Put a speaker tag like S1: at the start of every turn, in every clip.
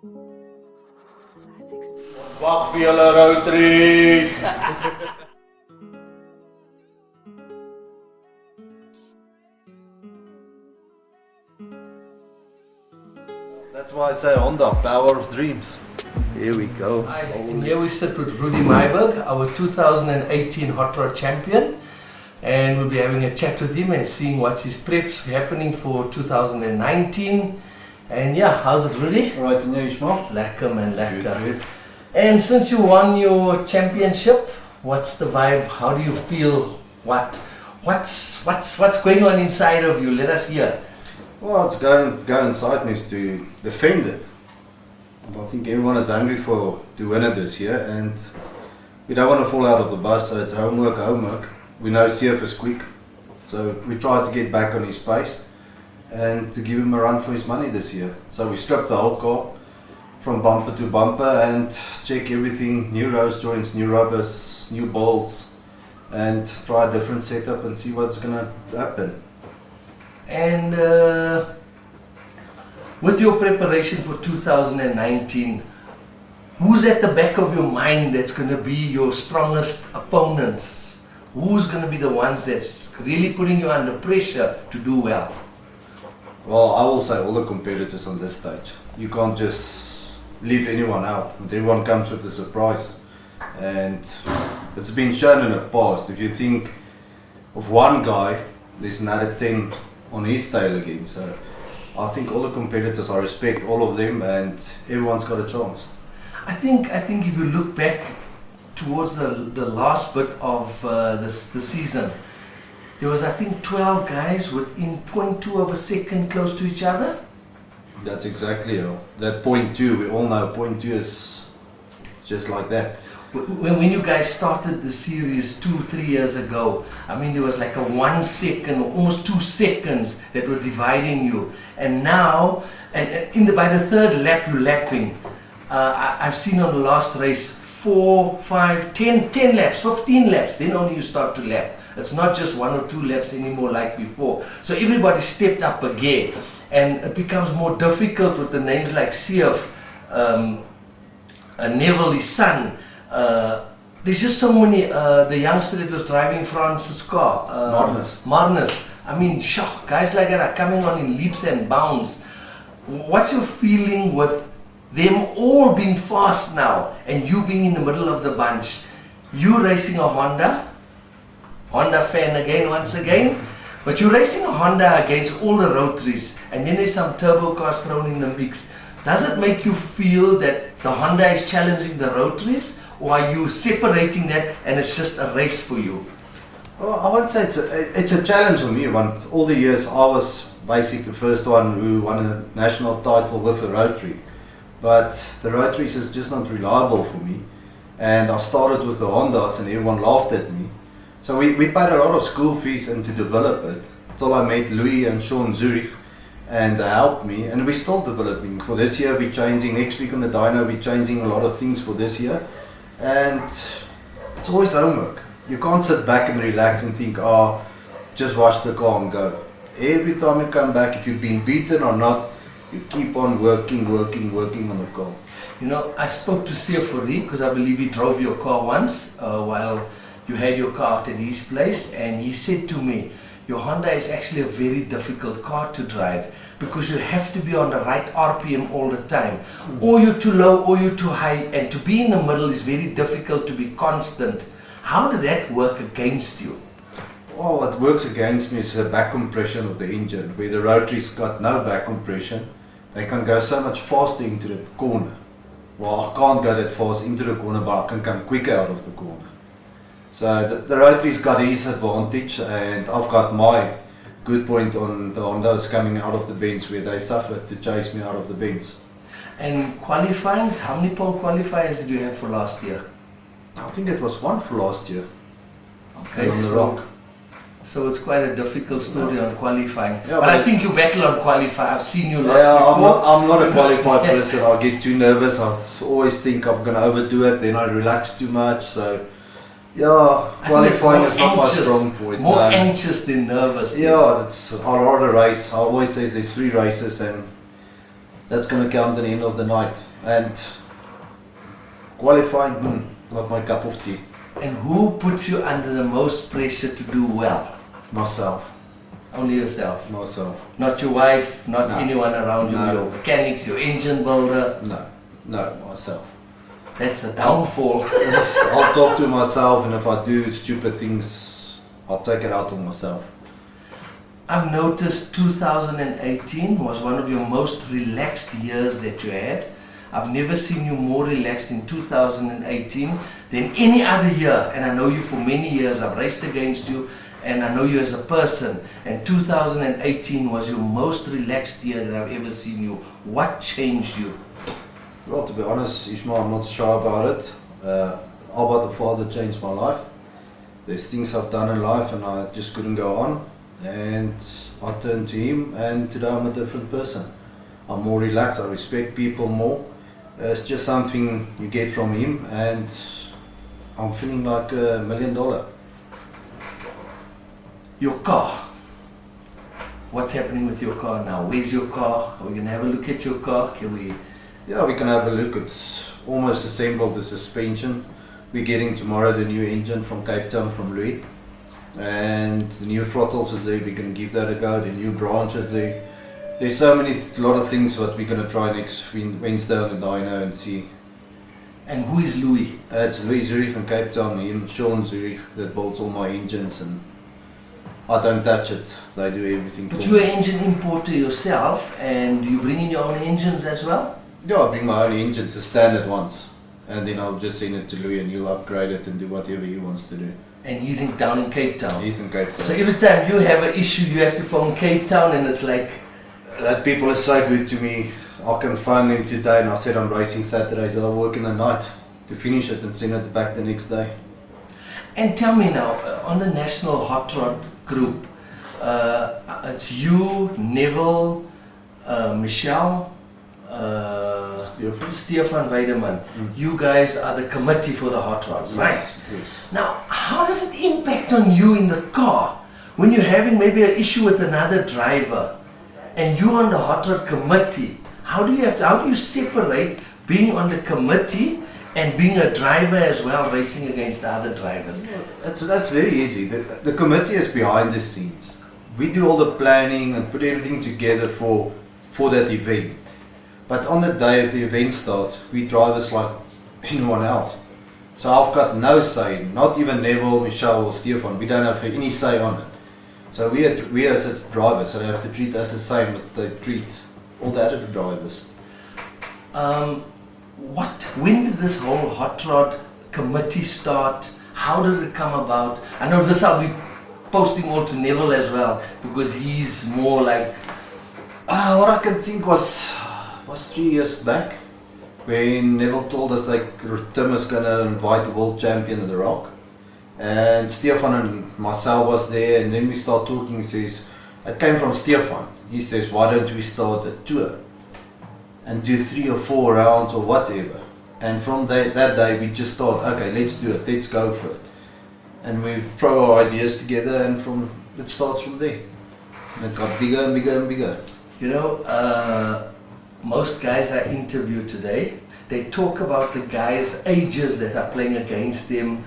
S1: Wag vir julle Hotrods. That's why I say Honda, power of dreams.
S2: Here we go.
S3: Hi, and here we sit with Rudy Myburgh, our 2018 Hot Rod champion, and we'll be having a chat with him and seeing what's his preps happening for 2019. And yeah, how's it, Rudy?
S1: All right, and you, Ismail?
S3: Lekker man, lekker.
S1: Good.
S3: And since you won your championship, what's the vibe? How do you feel? What's going on inside of you? Let us hear.
S1: Well, it's go inside me is to defend it. I think everyone is hungry to win it this year, and we don't want to fall out of the bus, so it's homework. We know CF is quick, so we try to get back on his pace and to give him a run for his money this year. So we stripped the whole car from bumper to bumper and check everything, new rose joints, new rubbers, new bolts, and try a different setup and see what's going to happen.
S3: And with your preparation for 2019, who's at the back of your mind that's going to be your strongest opponents? Who's going to be the ones that's really putting you under pressure to do well?
S1: Well, I will say all the competitors on this stage. You can't just leave anyone out. Everyone comes with a surprise. And it's been shown in the past, if you think of one guy, there's another 10 on his tail again. So I think all the competitors, I respect all of them, and everyone's got a chance.
S3: I think if you look back towards the last bit of the season, there was, I think, 12 guys within 0.2 of a second close to each other.
S1: That's exactly it. That 0.2, we all know 0.2 is just like that.
S3: When you guys started the series 2-3 years ago, I mean, there was like a 1 second or almost 2 seconds that were dividing you. And now, by the third lap you're lapping, I've seen on the last race 4, 5, 10 laps, 15 laps, then only you start to lap. It's not just 1 or 2 laps anymore like before. So everybody stepped up a gear, and it becomes more difficult with the names like Siaf, Neville, his son. There's just so many, the youngster that was driving France's car, Marnus. I mean, guys like that are coming on in leaps and bounds. What's your feeling with them all being fast now and you being in the middle of the bunch? You racing a Honda fan again, once again, but you're racing a Honda against all the rotaries, and then there's some turbo cars thrown in the mix. Does it make you feel that the Honda is challenging the rotaries, or are you separating that and it's just a race for you?
S1: Well, I won't say it's a challenge for me. All the years I was basically the first one who won a national title with a rotary, but the rotaries is just not reliable for me, and I started with the Hondas and everyone laughed at me. So we paid a lot of school fees and to develop it, until I met Louis and Sean Zurich, and they helped me, and we're still developing. For this year we're changing, next week on the dyno we're changing a lot of things for this year, and it's always homework. You can't sit back and relax and think, just wash the car and go. Every time you come back, if you've been beaten or not, you keep on working on the car.
S3: You know, I spoke to Siafuri because I believe he drove your car once while you had your car out at his place, and he said to me, your Honda is actually a very difficult car to drive because you have to be on the right RPM all the time. Or you're too low or you're too high, and to be in the middle is very difficult to be constant. How did that work against you?
S1: Well, what works against me is the back compression of the engine. Where the rotary's got no back compression, they can go so much faster into the corner. Well, I can't go that fast into the corner, but I can come quicker out of the corner. So the rotary's got his advantage, and I've got my good point on the Hondas coming out of the bends where they suffered to chase me out of the bends.
S3: And qualifyings, how many pole qualifiers did you have for last year?
S1: I think it was 1 for last year.
S3: Okay,
S1: on the rock.
S3: So it's quite a difficult story on qualifying.
S1: Yeah,
S3: but I think you battle on qualify. I've seen you lots
S1: Yeah,
S3: before.
S1: I'm not a qualified person. I get too nervous. I always think I'm going to overdo it, then I relax too much. So yeah, qualifying is not my strong point.
S3: More anxious than nervous.
S1: Yeah, I'd rather race. I always say there's 3 races, and that's going to count at the end of the night. And qualifying, not my cup of tea.
S3: And who puts you under the most pressure to do well?
S1: Myself.
S3: Only yourself?
S1: Myself.
S3: Not your wife, not
S1: No.
S3: anyone around you,
S1: No.
S3: your mechanics, your engine builder?
S1: No, myself.
S3: That's a downfall.
S1: I'll talk to myself, and if I do stupid things, I'll take it out on myself.
S3: I've noticed 2018 was one of your most relaxed years that you had. I've never seen you more relaxed in 2018 than any other year, and I know you for many years. I've raced against you, and I know you as a person, and 2018 was your most relaxed year that I've ever seen you. What changed you?
S1: Well, to be honest, Ismail, I'm not shy about it. Abba the Father changed my life. There's things I've done in life and I just couldn't go on. And I turned to him, and today I'm a different person. I'm more relaxed, I respect people more. It's just something you get from him, and I'm feeling like $1 million.
S3: Your car. What's happening with your car now? Where's your car? Are we going to have a look at your car? Can we?
S1: Yeah, we can have a look. It's almost assembled, the suspension. We're getting tomorrow the new engine from Cape Town, from Louis. And the new throttles is there, we're going to give that a go. The new branches there. There's so many, lot of things that we're going to try next Wednesday on the dyno and see.
S3: And who is Louis?
S1: It's Louis Zurich from Cape Town, him, Sean Zurich, that builds all my engines, and I don't touch it. They do everything for me.
S3: But you're an engine importer yourself, and you bring in your own engines as well?
S1: Yeah, I bring my own engines, the standard ones, and then I'll just send it to Louis and he'll upgrade it and do whatever he wants to do.
S3: And he's down in Cape Town?
S1: He's in Cape Town.
S3: So every time you have an issue, you have to phone Cape Town, and it's like...
S1: That people are so good to me. I can phone them today, and I said I'm racing Saturdays, and I work in the night to finish it and send it back the next day.
S3: And tell me now, on the national hot rod group, it's you, Neville, Michelle, Stefan Weideman. You guys are the committee for the hot rods, right?
S1: Yes.
S3: Now, how does it impact on you in the car when you're having maybe an issue with another driver and you're on the hot rod committee? How do you separate being on the committee and being a driver as well, racing against the other drivers?
S1: That's very easy. The committee is behind the scenes. We do all the planning and put everything together for that event. But on the day of the event starts, we drivers like anyone else. So I've got no say, not even Neville, Michelle or Stefan. We don't have any say on it. So we as drivers, so they have to treat us the same that they treat all the other drivers.
S3: When did this whole hot rod committee start? How did it come about? I know this I'll be posting all to Neville as well, because he's more like...
S1: What I can think was 3 years back, when Neville told us like Tim is going to invite the world champion of the Rock, and Stefan and myself was there, and then we start talking. He says, it came from Stefan. He says, why don't we start a tour and do 3 or 4 rounds or whatever? And from that day we just thought, okay, let's do it, let's go for it. And we throw our ideas together, and it starts from there. And it got bigger and bigger and bigger.
S3: You know, most guys I interview today, they talk about the guys' ages that are playing against them,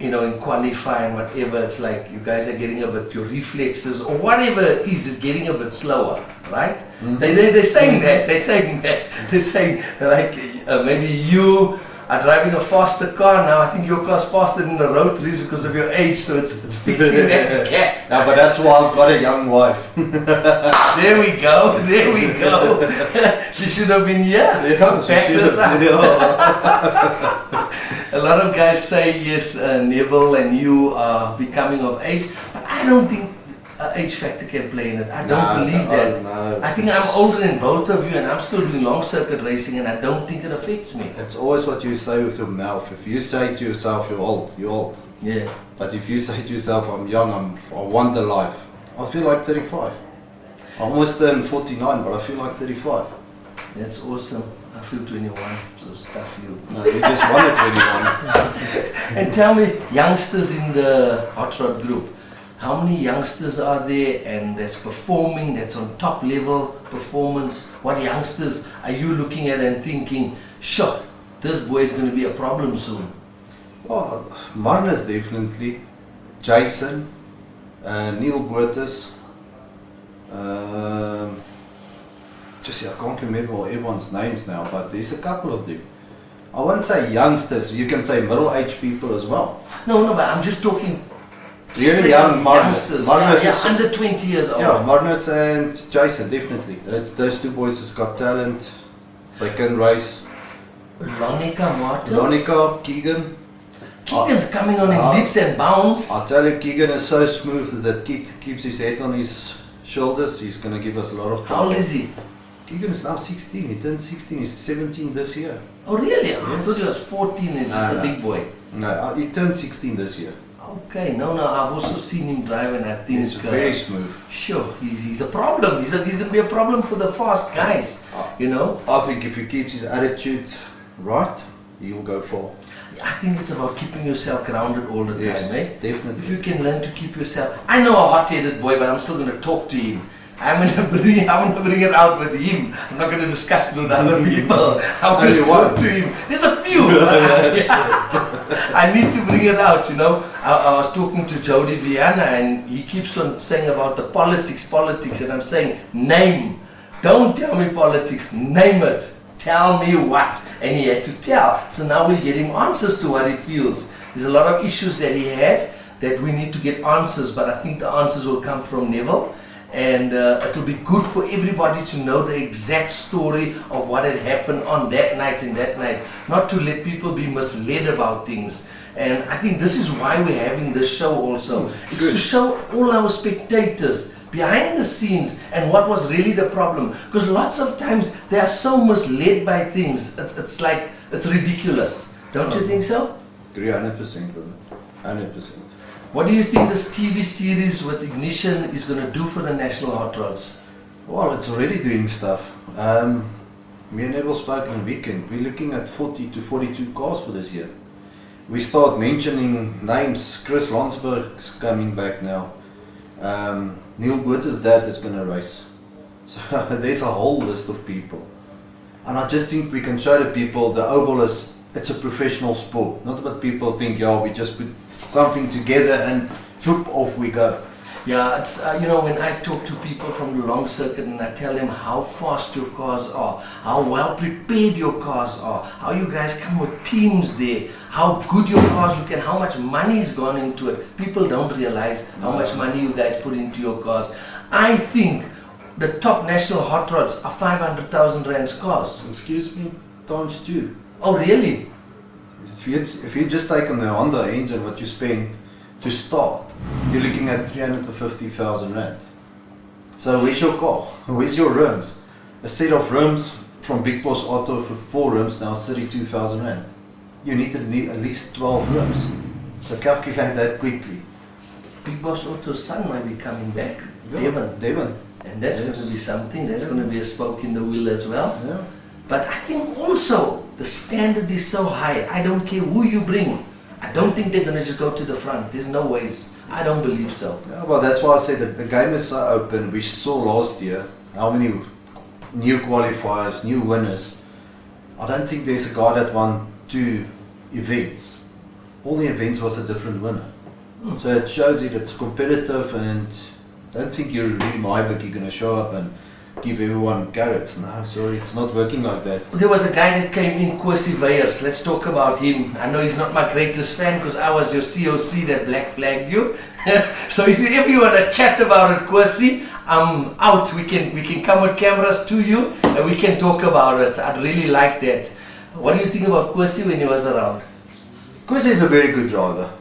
S3: you know, in qualifying, whatever. It's like you guys are getting a bit, your reflexes or whatever it is getting a bit slower, right? Mm-hmm. They're saying that, they're saying like maybe you are driving a faster car now. I think your car's faster than the Hotrods because of your age, so it's fixing that gap.
S1: No, but that's why I've got a young wife.
S3: There we go. She should have been here.
S1: Yeah,
S3: back this up. A lot of guys say yes, Neville and you are becoming of age, but I don't think age factor can play in it. I don't believe that.
S1: No.
S3: I think I'm older than both of you, and I'm still doing long circuit racing, and I don't think it affects me.
S1: It's always what you say with your mouth. If you say to yourself you're old, you're old.
S3: Yeah.
S1: But if you say to yourself I'm young, I want the life, I feel like 35. I almost turned 49, but I feel like 35.
S3: That's awesome. I feel 21, so stuff you.
S1: No, you just wanted 21.
S3: And tell me, youngsters in the hot rod group, how many youngsters are there and that's performing, that's on top level performance? What youngsters are you looking at and thinking, sure, this boy is going to be a problem soon?
S1: Well, Marnus definitely, Jason, Neil Boertes, I can't remember everyone's names now, but there's a couple of them. I won't say youngsters, you can say middle-aged people as well.
S3: No, but I'm just talking
S1: really young
S3: youngsters.
S1: Marnus
S3: Yeah, under 20 years old.
S1: Yeah, Marnus and Jason, definitely. Those two boys has got talent. They can race.
S3: Lonica Martins.
S1: Lonica, Keegan.
S3: Keegan's coming on in leaps and bounds.
S1: I'll tell you, Keegan is so smooth that kid keeps his head on his shoulders. He's going to give us a lot of trouble.
S3: How old is he?
S1: Keegan is now 16. He turned 16. He's 17 this year.
S3: Oh, really? I
S1: Yes.
S3: thought he was 14 and just a big boy.
S1: No, he turned 16 this year.
S3: Okay, no, I've also seen him drive and I think...
S1: He's very smooth.
S3: Sure, he's a problem. He's going to be a problem for the fast guys, you know?
S1: I think if he keeps his attitude right, he'll go far.
S3: I think it's about keeping yourself grounded all the time, eh?
S1: Definitely.
S3: If you can learn to keep yourself... I know a hot-headed boy, but I'm still going to talk to him. I'm going to bring it out with him. I'm not going to discuss it with other people. I'm going to talk to him. There's a few. I need to bring it out, you know. I was talking to Jody Viana and he keeps on saying about the politics, and I'm saying, name. Don't tell me politics, name it. Tell me what. And he had to tell. So now we'll get him answers to what he feels. There's a lot of issues that he had that we need to get answers, but I think the answers will come from Neville. And it will be good for everybody to know the exact story of what had happened on that night and that night, not to let people be misled about things. And I think this is why we're having this show also. It's to show all our spectators behind the scenes and what was really the problem. Because lots of times they are so misled by things, it's like, it's ridiculous. Don't you think so?
S1: Agree 100%, 100%.
S3: What do you think this TV series with Ignition is going to do for the National Hot Rods?
S1: Well, it's already doing stuff. Me and Neville spoke on the weekend. We're looking at 40 to 42 cars for this year. We start mentioning names. Chris Landsberg's coming back now. Neil Boertes' dad is going to race. So there's a whole list of people. And I just think we can show the people the oval is, it's a professional sport. Not what people think, yeah, we just put something together and whoop, off we go.
S3: Yeah, it's you know, when I talk to people from the long circuit and I tell them how fast your cars are, how well prepared your cars are, how you guys come with teams there, how good your cars look and how much money's gone into it. People don't realize how much money you guys put into your cars. I think the top national hot rods are 500,000 rands cars.
S1: Excuse me, times 2.
S3: Oh really?
S1: If you just take on the Honda engine what you spend to start, you're looking at 350,000 rand. So where's your car? Where's your rims? A set of rims from Big Boss Auto for 4 rims now is 32,000 rand. You need at least 12 rims. So calculate that quickly.
S3: Big Boss Auto's son might be coming back. Yeah,
S1: Devon.
S3: And that's going to be something. That's going to be a spoke in the wheel as well.
S1: Yeah.
S3: But I think also the standard is so high. I don't care who you bring. I don't think they're going to just go to the front. There's no ways. I don't believe so.
S1: Yeah, well, that's why I said that the game is so open. We saw last year how many new qualifiers, new winners. I don't think there's a guy that won 2 events. All the events was a different winner. So it shows you that it's competitive, and I don't think you're Rudy Myburgh, you're going to show up and give everyone carrots. No, sorry, it's not working like that.
S3: There was a guy that came in, Kwesi Weyers. Let's talk about him. I know he's not my greatest fan because I was your COC that black flagged you. So if you want to chat about it, Kwesi, I'm out. We can come with cameras to you and we can talk about it. I'd really like that. What do you think about Kwesi when he was around?
S1: Kwesi is a very good driver,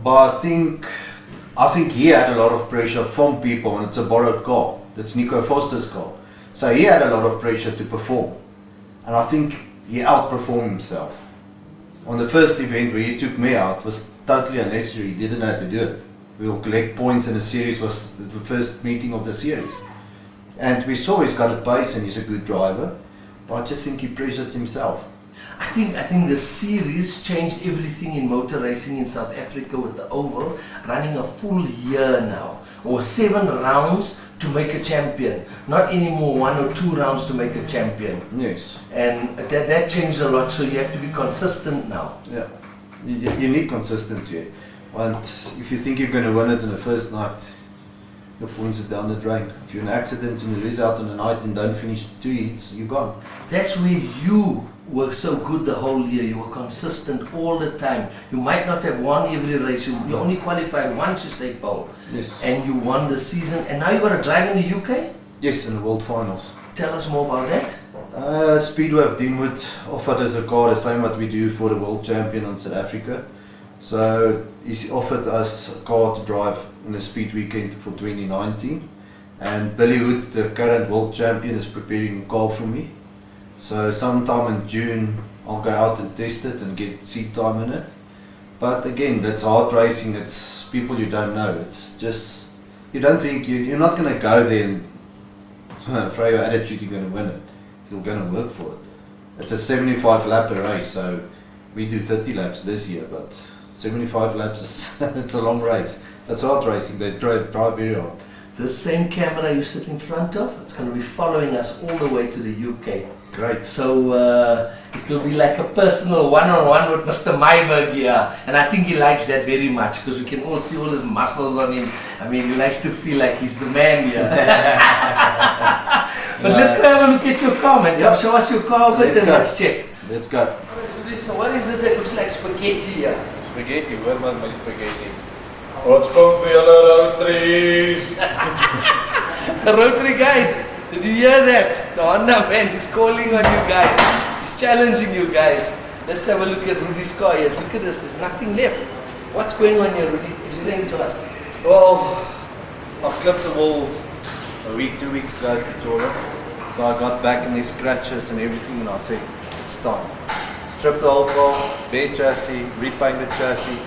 S1: but I think he had a lot of pressure from people, and it's a borrowed car. That's Nico Foster's car. So he had a lot of pressure to perform. And I think he outperformed himself. On the first event where he took me out was totally unnecessary. He didn't know how to do it. We will collect points in the series, was the first meeting of the series. And we saw he's got a pace and he's a good driver. But I just think he pressured himself.
S3: I think the series changed everything in motor racing in South Africa with the Oval running a full year now, or 7 rounds to make a champion, not anymore 1 or 2 rounds to make a champion.
S1: Yes.
S3: And that changed a lot, so you have to be consistent now.
S1: Yeah, you need consistency. And if you think you're going to win it in the first night, your points is down the drain. If you're in an accident and you lose out on the night and don't finish 2 heats, you're gone.
S3: That's where you were so good the whole year. You were consistent all the time. You might not have won every race. You only qualified once, you say, Paul.
S1: Yes.
S3: And you won the season. And now you got to drive in the UK?
S1: Yes, in the World Finals.
S3: Tell us more about that.
S1: Speedway of Deanwood offered us a car, the same what we do for the World Champion in South Africa. So he offered us a car to drive in the Speed Weekend for 2019. And Billy Hood, the current World Champion, is preparing a car for me. So sometime in June I'll go out and test it and get seat time in it. But again, that's hard racing, it's people you don't know. It's just, you don't think, you're not going to go there and throw your attitude you're going to win it. You're going to work for it. It's a 75 lap a race, so we do 30 laps this year, but 75 laps is it's a long race. That's hard racing, they drive very hard.
S3: The same camera you sit in front of, it's going to be following us all the way to the UK.
S1: Great.
S3: So it will be like a personal one-on-one with Mr. Myburgh here, and I think he likes that very much because we can all see all his muscles on him. I mean, he likes to feel like he's the man here. But let's go have a look at your car, man. Yep. Show us your car a bit and let's check.
S1: Let's go.
S3: So what is this that looks like spaghetti here?
S2: Spaghetti, where man my spaghetti? What's come for your Rotaries?
S3: The Rotary guys, did you hear that? The Honda man is calling on you guys. He's challenging you guys. Let's have a look at Rudy's car here. Look at this, there's nothing left. What's going on here, Rudy? Explain to us.
S1: Well, I clipped the wall a week, 2 weeks ago at Pretoria. So I got back and these scratches and everything and I said, it's time. Strip the whole car, bare chassis, repaint the chassis,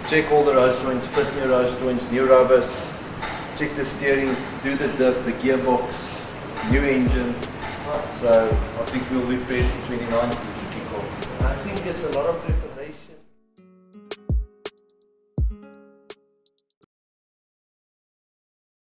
S1: check all the rose joints, fit new rose joints, new rubbers, check the steering, do the diff, the gearbox, new engine. So I think we'll be prepared for 2019 to kick off.
S3: I think there's a lot of preparation.